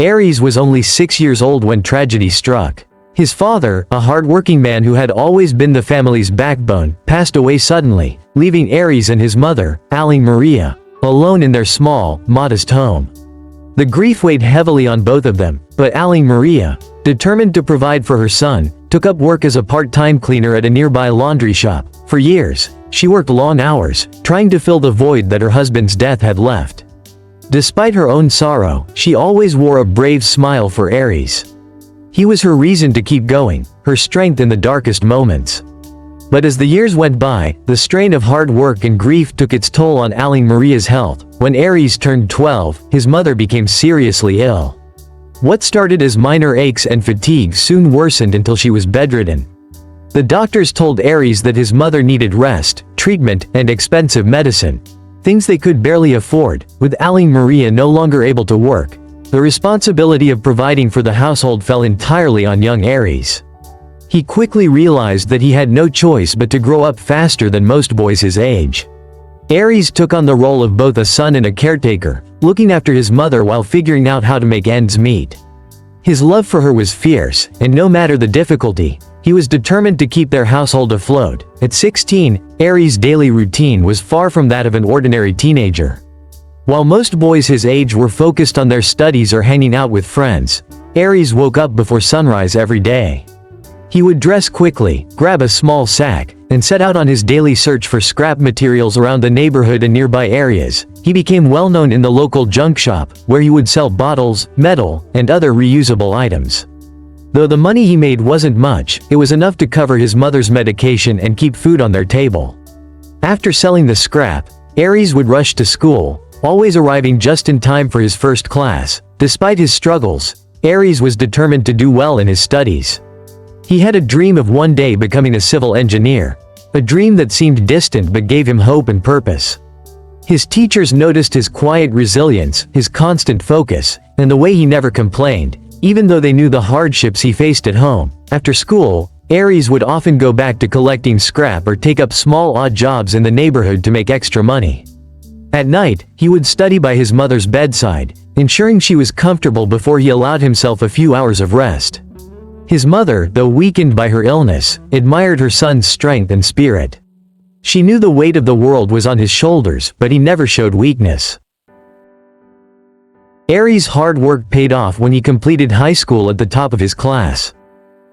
Aries was only 6 years old when tragedy struck. His father, a hard-working man who had always been the family's backbone, passed away suddenly, leaving Aries and his mother, Maria, alone in their small, modest home. The grief weighed heavily on both of them, but Maria, determined to provide for her son, took up work as a part-time cleaner at a nearby laundry shop. For years, she worked long hours, trying to fill the void that her husband's death had left. Despite her own sorrow, she always wore a brave smile for Aries. He was her reason to keep going, her strength in the darkest moments. But as the years went by, the strain of hard work and grief took its toll on Maria's health. When Aries turned 12, his mother became seriously ill. What started as minor aches and fatigue soon worsened until she was bedridden. The doctors told Aries that his mother needed rest, treatment, and expensive medicine. Things they could barely afford. With Maria no longer able to work, the responsibility of providing for the household fell entirely on young Aries. He quickly realized that he had no choice but to grow up faster than most boys his age. Aries took on the role of both a son and a caretaker, looking after his mother while figuring out how to make ends meet. His love for her was fierce, and no matter the difficulty, he was determined to keep their household afloat. At 16, Aries' daily routine was far from that of an ordinary teenager. While most boys his age were focused on their studies or hanging out with friends, Aries woke up before sunrise every day. He would dress quickly, grab a small sack, and set out on his daily search for scrap materials around the neighborhood and nearby areas. He became well known in the local junk shop, where he would sell bottles, metal, and other reusable items. Though the money he made wasn't much, it was enough to cover his mother's medication and keep food on their table. After selling the scrap, Aries would rush to school, always arriving just in time for his first class. Despite his struggles, Aries was determined to do well in his studies. He had a dream of one day becoming a civil engineer, a dream that seemed distant but gave him hope and purpose. His teachers noticed his quiet resilience, his constant focus, and the way he never complained, even though they knew the hardships he faced at home. After school, Aries would often go back to collecting scrap or take up small odd jobs in the neighborhood to make extra money. At night, he would study by his mother's bedside, ensuring she was comfortable before he allowed himself a few hours of rest. His mother, though weakened by her illness, admired her son's strength and spirit. She knew the weight of the world was on his shoulders, but he never showed weakness. Aries' hard work paid off when he completed high school at the top of his class.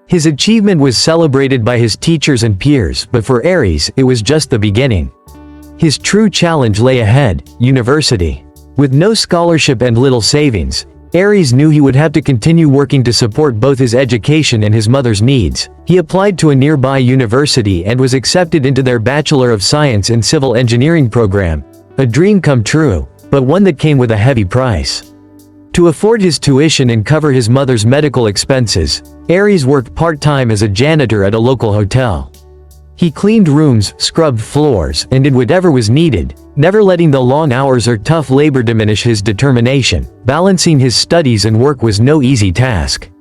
His achievement was celebrated by his teachers and peers, but for Aries, it was just the beginning. His true challenge lay ahead: university. With no scholarship and little savings, Aries knew he would have to continue working to support both his education and his mother's needs. He applied to a nearby university and was accepted into their Bachelor of Science in Civil Engineering program. A dream come true, but one that came with a heavy price. To afford his tuition and cover his mother's medical expenses, Aries worked part-time as a janitor at a local hotel. He cleaned rooms, scrubbed floors, and did whatever was needed, never letting the long hours or tough labor diminish his determination. Balancing his studies and work was no easy task.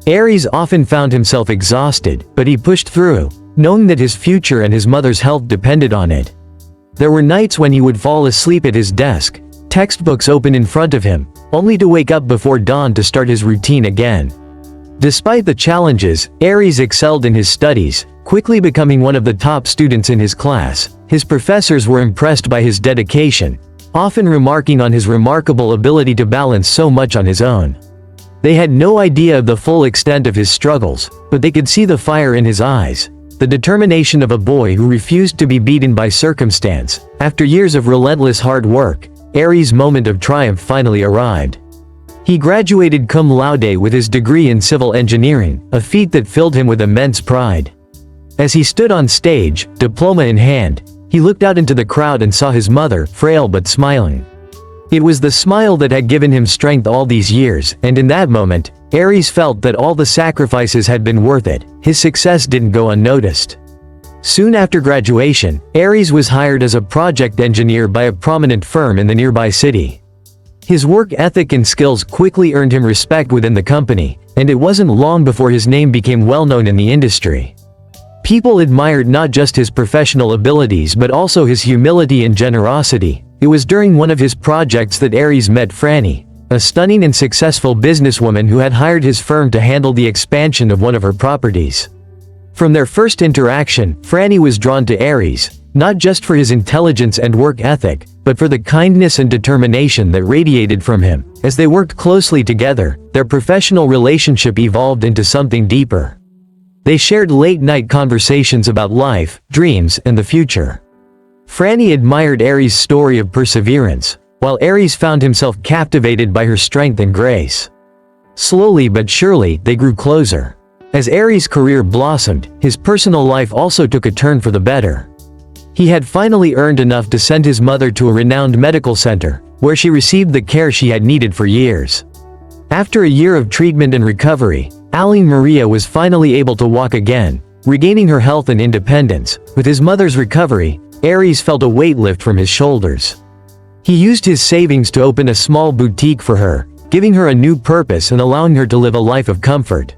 Aries often found himself exhausted, but he pushed through, knowing that his future and his mother's health depended on it. There were nights when he would fall asleep at his desk, textbooks open in front of him, only to wake up before dawn to start his routine again. Despite the challenges, Aries excelled in his studies, quickly becoming one of the top students in his class. His professors were impressed by his dedication, often remarking on his remarkable ability to balance so much on his own. They had no idea of the full extent of his struggles, but they could see the fire in his eyes, the determination of a boy who refused to be beaten by circumstance. After years of relentless hard work, Aries' moment of triumph finally arrived. He graduated cum laude with his degree in civil engineering, a feat that filled him with immense pride. As he stood on stage, diploma in hand, he looked out into the crowd and saw his mother, frail but smiling. It was the smile that had given him strength all these years, and in that moment, Aries felt that all the sacrifices had been worth it. His success didn't go unnoticed. Soon after graduation, Aries was hired as a project engineer by a prominent firm in the nearby city. His work ethic and skills quickly earned him respect within the company, and it wasn't long before his name became well known in the industry. People admired not just his professional abilities but also his humility and generosity. It was during one of his projects that Aries met Franny, a stunning and successful businesswoman who had hired his firm to handle the expansion of one of her properties. From their first interaction, Franny was drawn to Aries, not just for his intelligence and work ethic, but for the kindness and determination that radiated from him. As they worked closely together, their professional relationship evolved into something deeper. They shared late-night conversations about life, dreams, and the future. Franny admired Aries' story of perseverance, while Aries found himself captivated by her strength and grace. Slowly but surely, they grew closer. As Aries' career blossomed, his personal life also took a turn for the better. He had finally earned enough to send his mother to a renowned medical center, where she received the care she had needed for years. After a year of treatment and recovery, Maria was finally able to walk again, regaining her health and independence. With his mother's recovery, Aries felt a weight lift from his shoulders. He used his savings to open a small boutique for her, giving her a new purpose and allowing her to live a life of comfort.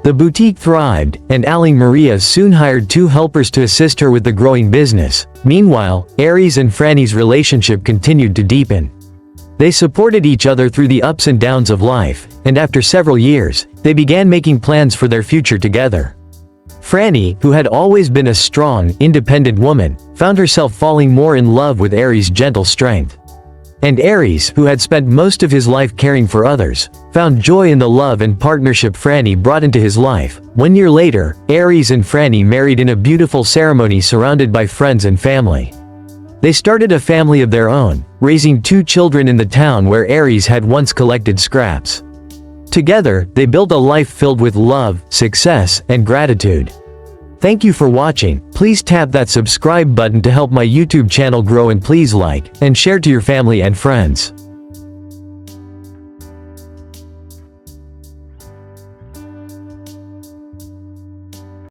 The boutique thrived, and Maria soon hired 2 helpers to assist her with the growing business. Meanwhile, Aries and Franny's relationship continued to deepen. They supported each other through the ups and downs of life, and after several years, they began making plans for their future together. Franny, who had always been a strong, independent woman, found herself falling more in love with Aries' gentle strength. And Aries, who had spent most of his life caring for others, found joy in the love and partnership Franny brought into his life. 1 year later, Aries and Franny married in a beautiful ceremony surrounded by friends and family. They started a family of their own, raising 2 children in the town where Aries had once collected scraps. Together, they built a life filled with love, success, and gratitude. Thank you for watching. Please tap that subscribe button to help my YouTube channel grow, and please like and share to your family and friends.